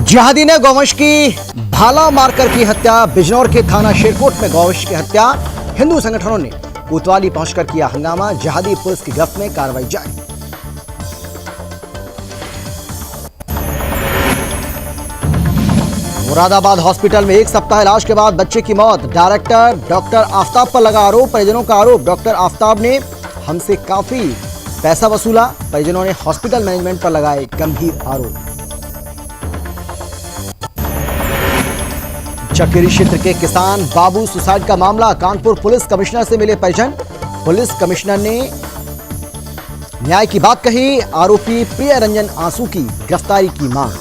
जिहादी ने गौवंश की भाला मारकर की हत्या। बिजनौर के थाना शेरकोट में गौवंश की हत्या। हिंदू संगठनों ने कोतवाली पहुंचकर किया हंगामा। जिहादी पुलिस की गिरफ्त में कार्रवाई जारी। मुरादाबाद हॉस्पिटल में एक सप्ताह इलाज के बाद बच्चे की मौत। डायरेक्टर डॉक्टर आफ्ताब पर लगा आरोप। परिजनों का आरोप, डॉक्टर आफ्ताब ने हमसे काफी पैसा वसूला। परिजनों ने हॉस्पिटल मैनेजमेंट पर लगाए गंभीर आरोप। चकेरी क्षेत्र के किसान बाबू सुसाइड का मामला। कानपुर पुलिस कमिश्नर से मिले परिजन। पुलिस कमिश्नर ने न्याय की बात कही। आरोपी प्रिय रंजन आंसू की गिरफ्तारी की मांग।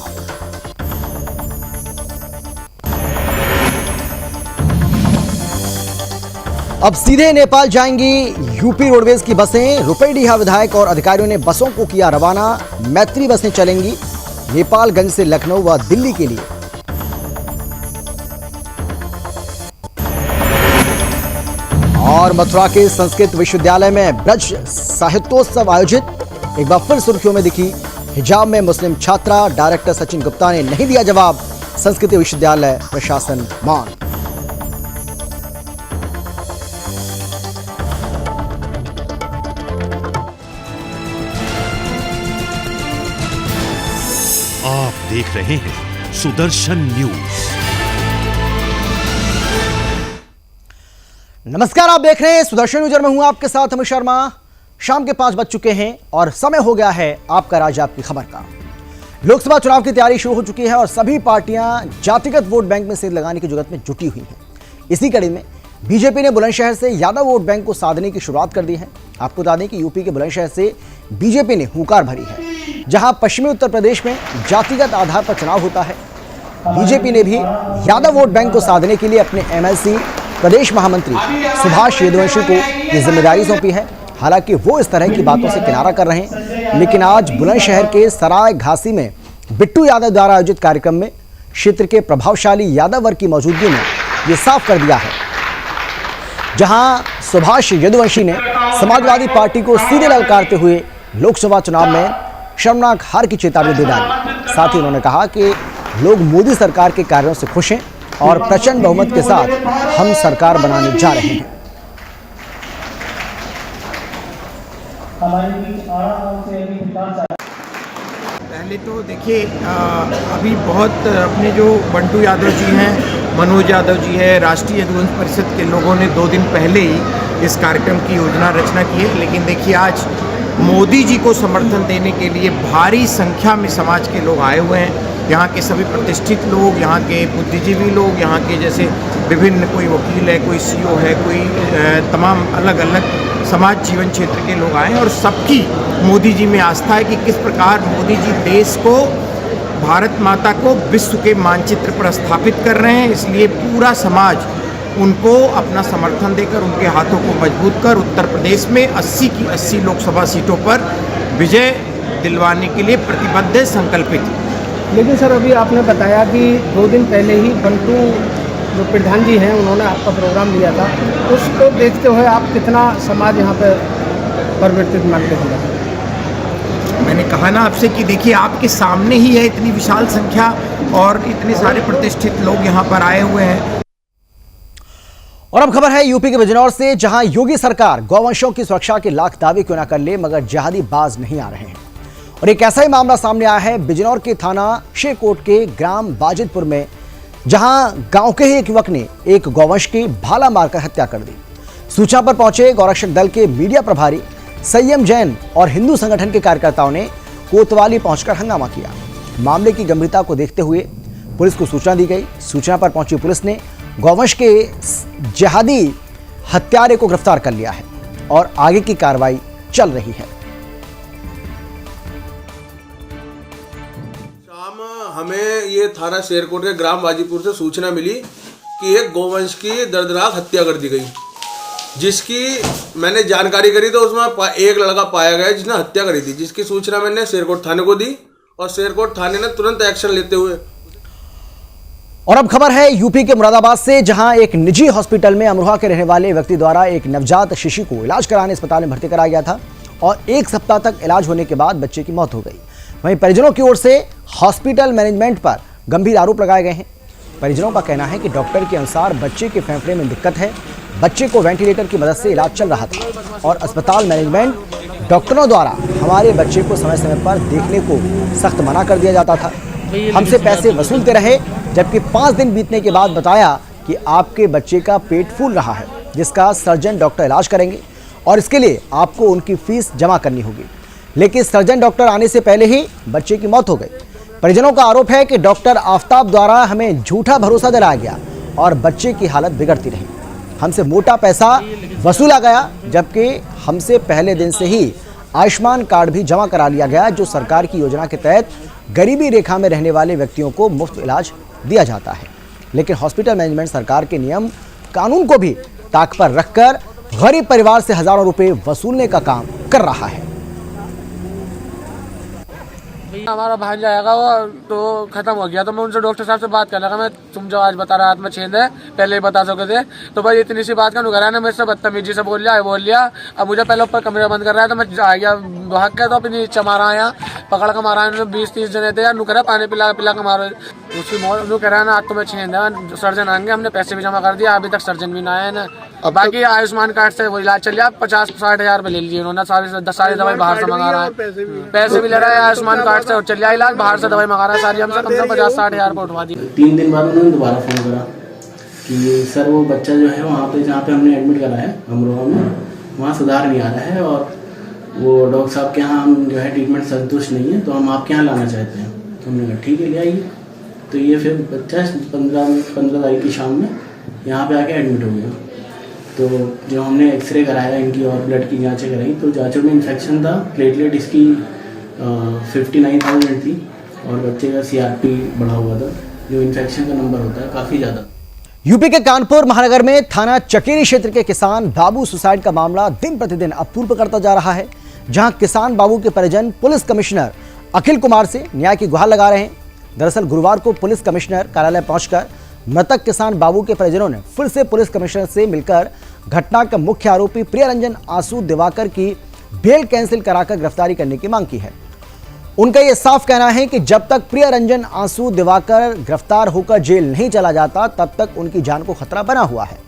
अब सीधे नेपाल जाएंगी यूपी रोडवेज की बसें। रुपईडीहा विधायक और अधिकारियों ने बसों को किया रवाना। मैत्री बसें चलेंगी नेपालगंज से लखनऊ व दिल्ली के लिए। और मथुरा के संस्कृत विश्वविद्यालय में ब्रज साहित्योत्सव आयोजित। एक बार फिर सुर्खियों में दिखी हिजाब में मुस्लिम छात्रा। डायरेक्टर सचिन गुप्ता ने नहीं दिया जवाब। संस्कृत विश्वविद्यालय प्रशासन मौन। आप देख रहे हैं सुदर्शन न्यूज। नमस्कार, आप देख रहे हैं सुदर्शन न्यूज और मैं हूं आपके साथ अमित शर्मा। शाम के 5 बज चुके हैं और समय हो गया है आपका राज्य आपकी खबर का। लोकसभा चुनाव की तैयारी शुरू हो चुकी है और सभी पार्टियां जातिगत वोट बैंक में सेंध लगाने की जुगत में जुटी हुई हैं। इसी कड़ी में बीजेपी ने बुलंदशहर से यादव वोट बैंक को साधने की शुरुआत कर दी है। आपको बता दें कि यूपी के बुलंदशहर से बीजेपी ने हुंकार भरी है, जहां पश्चिमी उत्तर प्रदेश में जातिगत आधार पर चुनाव होता है। बीजेपी ने भी यादव वोट बैंक को साधने के लिए अपने एमएलसी प्रदेश महामंत्री सुभाष यदुवंशी को ये जिम्मेदारी सौंपी है। हालांकि वो इस तरह की बातों से किनारा कर रहे हैं, लेकिन आज बुलंदशहर के सराय घासी में बिट्टू यादव द्वारा आयोजित कार्यक्रम में क्षेत्र के प्रभावशाली यादव वर्ग की मौजूदगी में ये साफ कर दिया है, जहां सुभाष यदुवंशी ने समाजवादी पार्टी को सीधे ललकारते हुए लोकसभा चुनाव में शर्मनाक हार की चेतावनी दे डाली। साथ ही उन्होंने कहा कि लोग मोदी सरकार के कार्यों से खुश हैं और प्रचंड बहुमत के साथ हम सरकार बनाने जा रहे हैं। पहले तो देखिए, अभी बहुत अपने जो बंटू यादव जी हैं, मनोज यादव जी है, राष्ट्रीय यदुवंश परिषद के लोगों ने 2 दिन पहले ही इस कार्यक्रम की योजना रचना की है। लेकिन देखिए, आज मोदी जी को समर्थन देने के लिए भारी संख्या में समाज के लोग आए हुए हैं। यहाँ के सभी प्रतिष्ठित लोग, यहाँ के बुद्धिजीवी लोग, यहाँ के जैसे विभिन्न, कोई वकील है, कोई सीओ है, कोई तमाम अलग अलग समाज जीवन क्षेत्र के लोग आए हैं और सबकी मोदी जी में आस्था है कि किस प्रकार मोदी जी देश को, भारत माता को विश्व के मानचित्र पर स्थापित कर रहे हैं। इसलिए पूरा समाज उनको अपना समर्थन देकर, उनके हाथों को मजबूत कर उत्तर प्रदेश में 80 की 80 लोकसभा सीटों पर विजय दिलवाने के लिए प्रतिबद्ध है, संकल्पित है। लेकिन सर, अभी आपने बताया कि 2 दिन पहले ही बंटू जो प्रधान जी हैं, उन्होंने आपका प्रोग्राम लिया था। उसको देखते हुए आप कितना समाज यहाँ पर परिवर्तित मानते हैं? मैंने कहा ना आपसे कि देखिए, आपके सामने ही है इतनी विशाल संख्या और इतने सारे प्रतिष्ठित लोग यहाँ पर आए हुए हैं। और अब खबर है यूपी के बिजनौर से, जहां योगी सरकार गौवंशों की सुरक्षा के लाख दावे क्यों ना कर ले, मगर जिहादी बाज नहीं आ रहे हैं। और एक ऐसा ही मामला सामने आया है बिजनौर के थाना शेरकोट के ग्राम बाजिदपुर में, जहां गांव के ही एक युवक ने एक गौवंश की भाला मारकर हत्या कर दी। सूचना पर पहुंचे गौरक्षक दल के मीडिया प्रभारी संयम जैन और हिंदू संगठन के कार्यकर्ताओं ने कोतवाली पहुंचकर हंगामा किया। मामले की गंभीरता को देखते हुए पुलिस को सूचना दी गई। सूचना पर पहुंची पुलिस ने गौवंश के जिहादी हत्यारे को गिरफ्तार कर लिया है और आगे की कार्रवाई चल रही है। हमें ये थाना शेरकोट के ग्राम बाजीपुर से सूचना मिली कि एक गौवंश की दर्दनाक हत्या कर दी गई, जिसकी मैंने जानकारी करी तो उसमें एक लड़का पाया गया जिसने हत्या करी थी, जिसकी सूचना मैंने शेरकोट थाने को दी और शेरकोट थाने ने तुरंत एक्शन लेते हुए। और अब खबर है यूपी के मुरादाबाद से, जहां एक निजी हॉस्पिटल में अमरोहा के रहने वाले व्यक्ति द्वारा एक नवजात शिशु को इलाज कराने अस्पताल में भर्ती कराया गया था और 1 सप्ताह तक इलाज होने के बाद बच्चे की मौत हो गई। वहीं परिजनों की ओर से हॉस्पिटल मैनेजमेंट पर गंभीर आरोप लगाए गए हैं। परिजनों का कहना है कि डॉक्टर के अनुसार बच्चे के फेफड़े में दिक्कत है, बच्चे को वेंटिलेटर की मदद से इलाज चल रहा था और अस्पताल मैनेजमेंट डॉक्टरों द्वारा हमारे बच्चे को समय समय पर देखने को सख्त मना कर दिया जाता था। हमसे पैसे वसूलते रहे, जबकि 5 दिन बीतने के बाद बताया कि आपके बच्चे का पेट फूल रहा है, जिसका सर्जन डॉक्टर इलाज करेंगे और इसके लिए आपको उनकी फीस जमा करनी होगी। लेकिन सर्जन डॉक्टर आने से पहले ही बच्चे की मौत हो गई। परिजनों का आरोप है कि डॉक्टर आफ्ताब द्वारा हमें झूठा भरोसा दिलाया गया और बच्चे की हालत बिगड़ती रही। हमसे मोटा पैसा वसूला गया, जबकि हमसे पहले दिन से ही आयुष्मान कार्ड भी जमा करा लिया गया, जो सरकार की योजना के तहत गरीबी रेखा में रहने वाले व्यक्तियों को मुफ्त इलाज दिया जाता है। लेकिन हॉस्पिटल मैनेजमेंट सरकार के नियम कानून को भी ताक पर रखकर गरीब परिवार से हजारों रुपए वसूलने का काम कर रहा है। हमारा भांजा आएगा वो तो खत्म हो गया, तो मैं उनसे डॉक्टर साहब से बात करने लगा। मैं तुम जो आज बता रहा हाथ में छेद है, पहले ही बता सके थे, तो भाई इतनी सी बात का नुकरा ना मेरे से बदतमीजी से बोल लिया। अब मुझे पहले ऊपर कमरा बंद कर रहा है, तो मैं आ गया भाग के, तो अपनी नीचे मारा आया, पकड़ कर मारा। 20-30 जने थे यार, नुकरा पानी पिला के मारो। उसकी मौत कह रहा है ना, आज तो मैं छेद है, सर्जन आएंगे, हमने पैसे भी जमा कर दिया, अभी तक सर्जन भी ना आया ना। बाकी आयुष्मान कार्ड से वो इलाज चल रहा है, 50-60 हज़ार रुपये ले लीजिए उन्होंने। सारी दवाई बाहर से मंगा रहा है, पैसे भी ले रहा है आयुष्मान कार्ड से, और चल रहा है इलाज, बाहर से दवाई मंगा रहा है सारी। हमसे कम से 50-60 हज़ार रुपये उठवा दी। 3 दिन बाद उन्होंने दोबारा फ़ोन करा कि सर वो बच्चा जो है वहाँ पे जहाँ पे हमने एडमिट करा है अमरोहा में, वहाँ सुधार नहीं आ रहा है और वो डॉक्टर साहब के यहाँ हम जो है ट्रीटमेंट संतुष्ट नहीं है, तो हम आपके यहाँ लाना चाहते हैं। तो हमने कहा ठीक है, ले आइए। तो ये फिर बच्चा 15 तारीख की शाम में यहाँ पे आके एडमिट हो गया। तो जो हमने एक्सरे कराया इनकी और ब्लड की जांचें कराई, तो जांचों में इन्फेक्शन था, प्लेटलेट इसकी 59,000 थी और बच्चे का CRP बढ़ा हुआ था, जो इन्फेक्शन का नंबर होता है काफ़ी ज़्यादा। यूपी के कानपुर महानगर में थाना चकेरी क्षेत्र के किसान बाबू सुसाइड का मामला दिन प्रतिदिन अपूर्व करता जा रहा है, जहां किसान बाबू के परिजन पुलिस कमिश्नर अखिल कुमार से न्याय की गुहार लगा रहे हैं। दरअसल गुरुवार को पुलिस कमिश्नर कार्यालय पहुंचकर मृतक किसान बाबू के परिजनों ने फिर से पुलिस कमिश्नर से मिलकर घटना का मुख्य आरोपी प्रियरंजन आंसू दिवाकर की बेल कैंसिल कराकर गिरफ्तारी करने की मांग की है। उनका यह साफ कहना है कि जब तक प्रियरंजन आंसू दिवाकर गिरफ्तार होकर जेल नहीं चला जाता, तब तक उनकी जान को खतरा बना हुआ है।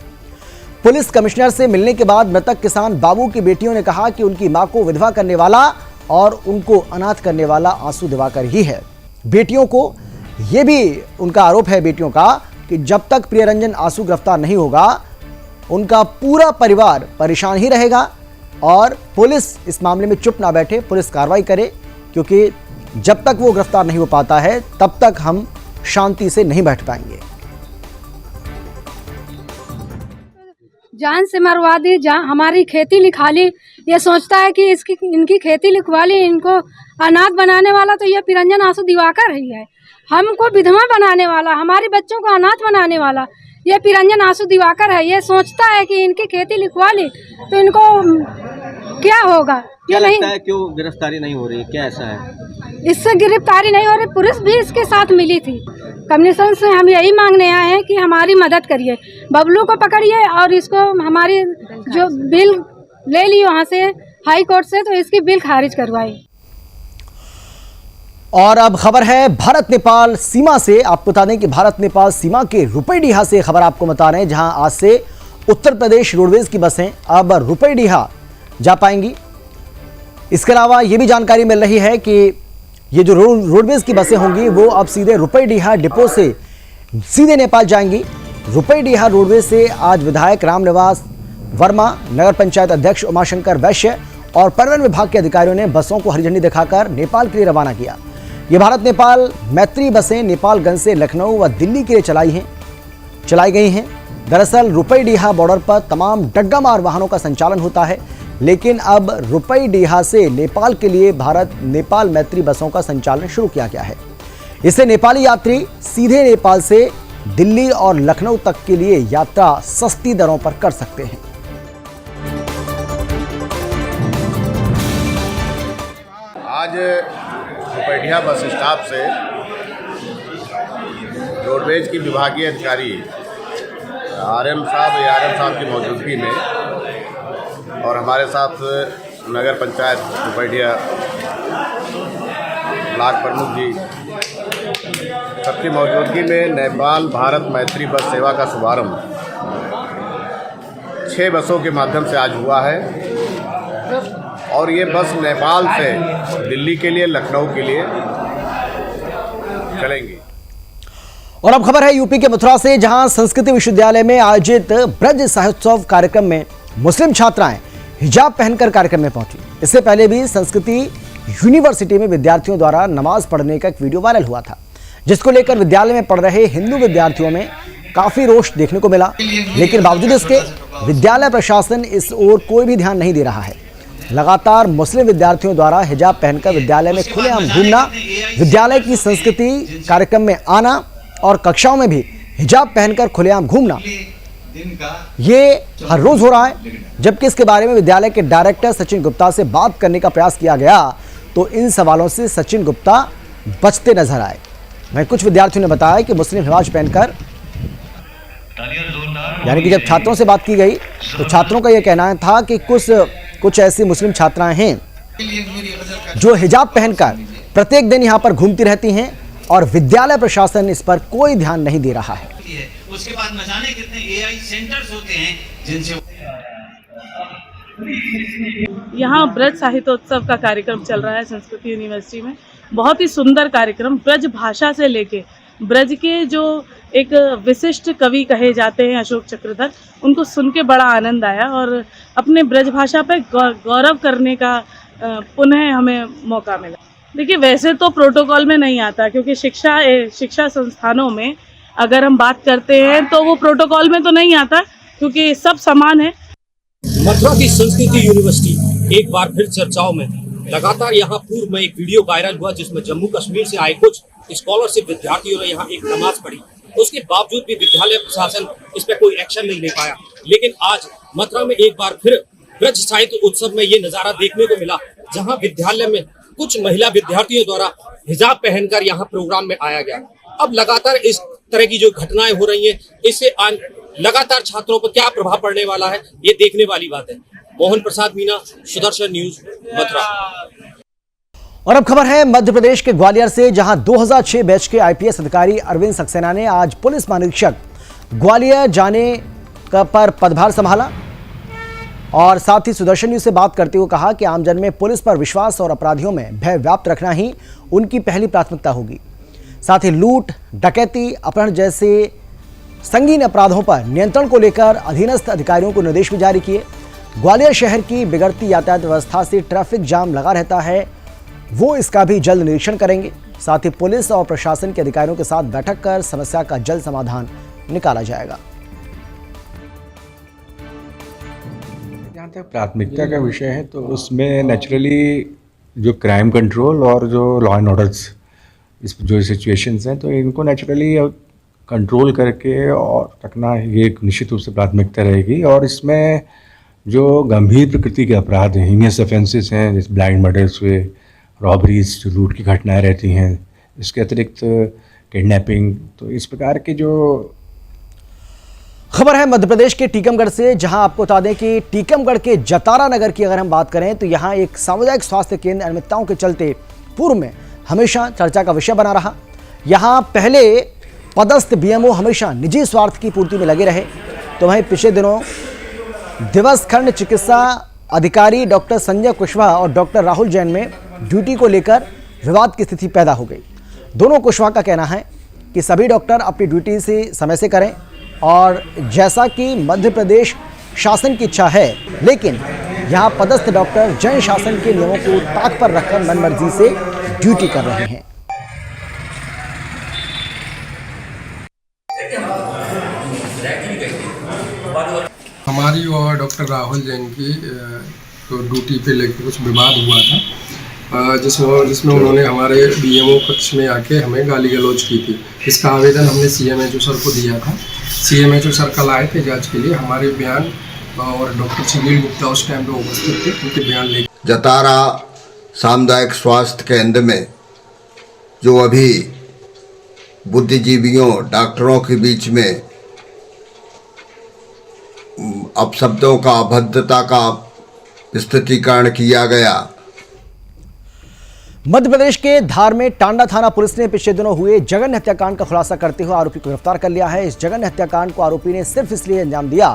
पुलिस कमिश्नर से मिलने के बाद मृतक किसान बाबू की बेटियों ने कहा कि उनकी मां को विधवा करने वाला और उनको अनाथ करने वाला आंसू दिवाकर ही है। बेटियों को यह भी उनका आरोप है बेटियों का कि जब तक प्रियरंजन आंसू गिरफ्तार नहीं होगा, उनका पूरा परिवार परेशान ही रहेगा और पुलिस इस मामले में चुप ना बैठे, पुलिस कार्रवाई करे, क्योंकि जब तक वो गिरफ्तार नहीं हो पाता है तब तक हम शांति से नहीं बैठ पाएंगे। जान से मरवा दी, हमारी खेती लिखा ली, ये सोचता है कि इनकी खेती लिखवा ली, इनको अनाथ बनाने वाला तो ये प्रियरंजन आंसू दिवाकर ही है। हमको विधवा बनाने वाला, हमारे बच्चों को अनाथ बनाने वाला ये प्रियरंजन आंसू दिवाकर है। ये सोचता है कि इनकी खेती लिखवा ली तो इनको क्या होगा। क्या लगता है क्यों गिरफ्तारी नहीं हो रही, क्या ऐसा है? इससे गिरफ्तारी नहीं हो रही, पुलिस भी इसके साथ मिली थी। कमिश्नर से हम यही मांगने आए हैं कि हमारी मदद करिए, बबलू को पकड़िए और इसको हमारी जो बिल ले ली वहाँ से हाई कोर्ट से, तो इसकी बिल खारिज करवाई। और अब खबर है भारत नेपाल सीमा से। आपको बता दें कि भारत नेपाल सीमा के रुपईडीहा से खबर आपको बता रहे हैं, जहां आज से उत्तर प्रदेश रोडवेज की बसें अब रुपईडीहा जा पाएंगी। इसके अलावा ये भी जानकारी मिल रही है कि ये जो रोडवेज की बसें होंगी वो अब सीधे रुपईडीहा डिपो से सीधे नेपाल जाएंगी। रुपईडीहा रोडवेज से आज विधायक रामनिवास वर्मा, नगर पंचायत अध्यक्ष उमाशंकर वैश्य और परिवहन विभाग के अधिकारियों ने बसों को हरी झंडी दिखाकर नेपाल के लिए रवाना किया। ये भारत नेपाल मैत्री बसें नेपालगंज से लखनऊ व दिल्ली के लिए चलाई गई हैं। दरअसल रुपईडीहा बॉर्डर पर तमाम डग्गामार वाहनों का संचालन होता है, लेकिन अब रुपईडीहा से नेपाल के लिए भारत नेपाल मैत्री बसों का संचालन शुरू किया गया है। इससे नेपाली यात्री सीधे नेपाल से दिल्ली और लखनऊ तक के लिए यात्रा सस्ती दरों पर कर सकते हैं। आज रुपईडीहा बस स्टॉप से रोडवेज की विभागीय अधिकारी आरएम साहब की मौजूदगी में और हमारे साथ नगर पंचायत रुपईडीहा ब्लॉक प्रमुख जी सबकी मौजूदगी में नेपाल भारत मैत्री बस सेवा का शुभारंभ 6 बसों के माध्यम से आज हुआ है और ये बस नेपाल से दिल्ली के लिए, लखनऊ के लिए चलेंगी। और अब खबर है यूपी के मथुरा से, जहां संस्कृति विश्वविद्यालय में आयोजित ब्रज साहित्योत्सव कार्यक्रम में मुस्लिम छात्राएं हिजाब पहनकर कार्यक्रम में पहुंची। इससे पहले भी संस्कृति यूनिवर्सिटी में विद्यार्थियों द्वारा नमाज पढ़ने का एक वीडियो वायरल हुआ था, जिसको लेकर विद्यालय में पढ़ रहे हिंदू विद्यार्थियों में काफी रोष देखने को मिला। लेकिन बावजूद इसके विद्यालय प्रशासन इस ओर कोई भी ध्यान नहीं दे रहा है। लगातार मुस्लिम विद्यार्थियों द्वारा हिजाब पहनकर विद्यालय में खुलेआम घूमना, विद्यालय की संस्कृति कार्यक्रम में आना और कक्षाओं में भी हिजाब पहनकर खुलेआम घूमना, ये हर रोज हो रहा है। जबकि इसके बारे में विद्यालय के डायरेक्टर सचिन गुप्ता से बात करने का प्रयास किया गया तो इन सवालों से सचिन गुप्ता बचते नजर आए। वहीं कुछ विद्यार्थियों ने बताया कि मुस्लिम लिबास पहनकर, यानी कि जब छात्रों से बात की गई तो छात्रों का यह कहना था कि कुछ ऐसी मुस्लिम छात्राएं हैं जो हिजाब पहनकर प्रत्येक दिन यहां पर घूमती रहती हैं और विद्यालय प्रशासन इस पर कोई ध्यान नहीं दे रहा है। उसके बाद न जाने कितने एआई सेंटर्स होते हैं जिनसे यहाँ ब्रज साहित्योत्सव का कार्यक्रम चल रहा है संस्कृति यूनिवर्सिटी में। बहुत ही सुंदर कार्यक्रम, ब्रज भाषा से लेके ब्रज के जो एक विशिष्ट कवि कहे जाते हैं अशोक चक्रधर, उनको सुन के बड़ा आनंद आया और अपने ब्रज भाषा पे गौरव करने का पुनः हमें मौका मिला। देखिए, वैसे तो प्रोटोकॉल में नहीं आता, क्योंकि शिक्षा संस्थानों में अगर हम बात करते हैं तो वो प्रोटोकॉल में तो नहीं आता, क्योंकि सब समान है। मथुरा की संस्कृति यूनिवर्सिटी एक बार फिर चर्चाओं में। लगातार यहाँ पूर्व में एक वीडियो वायरल हुआ जिसमें जम्मू कश्मीर से आए कुछ स्कॉलरशिप विद्यार्थियों ने यहाँ एक नमाज पढ़ी। उसके बावजूद भी विद्यालय प्रशासन इस पर कोई एक्शन नहीं ले पाया। लेकिन आज मथुरा में एक बार फिर ब्रज साहित्य उत्सव में ये नजारा देखने को मिला, जहाँ विद्यालय में कुछ महिला विद्यार्थियों द्वारा हिजाब पहनकर यहाँ प्रोग्राम में आया गया। अब लगातार इस तरह की जो घटनाएं हो रही हैं, इससे लगातार छात्रों पर क्या प्रभाव पड़ने वाला है, ये देखने वाली बात है। मोहन प्रसाद मीना, सुदर्शन न्यूज, मथुरा। और अब खबर है मध्य प्रदेश के ग्वालियर से, जहां 2006 बैच के आईपीएस अधिकारी अरविंद सक्सेना ने आज पुलिस महानिरीक्षक ग्वालियर जाने पर पदभार संभाला और साथ ही सुदर्शन न्यूज से बात करते हुए कहा कि आमजन में पुलिस पर विश्वास और अपराधियों में भय व्याप्त रखना ही उनकी पहली प्राथमिकता होगी। साथ ही लूट, डकैती, अपहरण जैसे संगीन अपराधों पर नियंत्रण को लेकर अधीनस्थ अधिकारियों को निर्देश भी जारी किए। ग्वालियर शहर की बिगड़ती यातायात व्यवस्था से ट्रैफिक जाम लगा रहता है, वो इसका भी जल्द निरीक्षण करेंगे। साथ ही पुलिस और प्रशासन के अधिकारियों के साथ बैठक कर समस्या का जल्द समाधान निकाला जाएगा। जहाँ तक प्राथमिकता का विषय है तो उसमें नेचुरली जो क्राइम कंट्रोल और जो लॉ एंड ऑर्डर्स इस जो सिचुएशंस हैं तो इनको नेचुरली कंट्रोल करके और रखना ये निश्चित रूप से प्राथमिकता रहेगी। और इसमें जो गंभीर प्रकृति के अपराध हैं, हीनियस ऑफेंसेस हैं, जैसे ब्लाइंड मर्डर्स हुए, रॉबरीज, जो लूट की घटनाएं रहती हैं, इसके अतिरिक्त किडनैपिंग, तो इस प्रकार के जो खबर है मध्य प्रदेश के टीकमगढ़ से, जहां आपको बता दें कि टीकमगढ़ के जतारा नगर की अगर हम बात करें तो यहां एक सामुदायिक स्वास्थ्य केंद्र अनियमितताओं के चलते पूर्व में हमेशा चर्चा का विषय बना रहा। यहां पहले पदस्थ बीएमओ हमेशा निजी स्वार्थ की पूर्ति में लगे रहे, तो वहीं पिछले दिनों दिवस खंड चिकित्सा अधिकारी डॉक्टर संजय कुशवाहा और डॉक्टर राहुल जैन में ड्यूटी को लेकर विवाद की स्थिति पैदा हो गई। दोनों कुशवाहा का कहना है कि सभी डॉक्टर अपनी ड्यूटी से समय से करें और जैसा कि मध्य प्रदेश शासन की इच्छा है, लेकिन यहाँ पदस्थ डॉक्टर जन शासन के नियमों को ताक पर रखकर मनमर्जी से ड्यूटी कर रहे हैं। हमारी और डॉक्टर राहुल जैन की तो ड्यूटी पे लेकर कुछ विवाद हुआ था, जिसमें उन्होंने हमारे बीएमओ पक्ष में आके हमें गाली गलौज की थी। इसका आवेदन हमने सीएमएचओ सर को दिया था। सीएमएचओ सर कल आए थे जांच के लिए। हमारे बयान और डॉक्टर सुनील गुप्ता उस टाइम पे उपस्थित थे, उनके बयान ले जतारा सामुदायिक स्वास्थ्य केंद्र में जो अभी बुद्धिजीवियों डॉक्टरों के बीच में अपशब्दों का, अभद्रता का स्थितिकरण किया गया। मध्य प्रदेश के धार में टांडा थाना पुलिस ने पिछले दिनों हुए जघन्य हत्याकांड का खुलासा करते हुए आरोपी को गिरफ्तार कर लिया है। इस जघन्य हत्याकांड को आरोपी ने सिर्फ इसलिए अंजाम दिया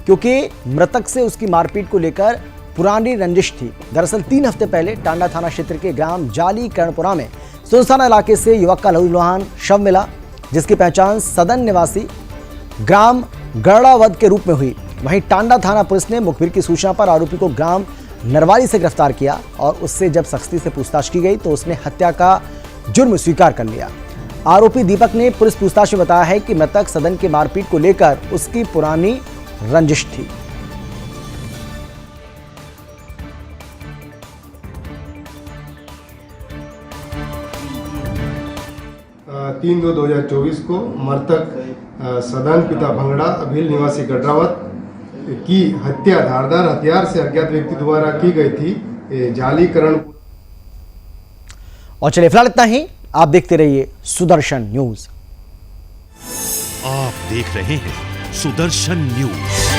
क्योंकि मृतक से उसकी मारपीट को लेकर पुरानी रंजिश थी। दरअसल 3 हफ्ते पहले टांडा थाना क्षेत्र के ग्राम जाली करणपुरा में सुनसाना इलाके से युवक का लहूलुहान शव मिला, जिसकी पहचान सदन निवासी ग्राम गरड़ावद के रूप में हुई। वहीं टांडा थाना पुलिस ने मुखबिर की सूचना पर आरोपी को ग्राम नरवाली से गिरफ्तार किया और उससे जब सख्ती से पूछताछ की गई तो उसने हत्या का जुर्म स्वीकार कर लिया। आरोपी दीपक ने पुलिस पूछताछ में बताया है कि मृतक सदन के मारपीट को लेकर उसकी पुरानी रंजिश थी। तीन 2/2024 को मृतक सदान पिता भंगड़ा अभिल निवासी गडरावत की हत्या धारदार हथियार से अज्ञात व्यक्ति द्वारा की गई थी जालीकरण। और चलिए फिलहाल इतना ही। आप देखते रहिए सुदर्शन न्यूज। आप देख रहे हैं सुदर्शन न्यूज।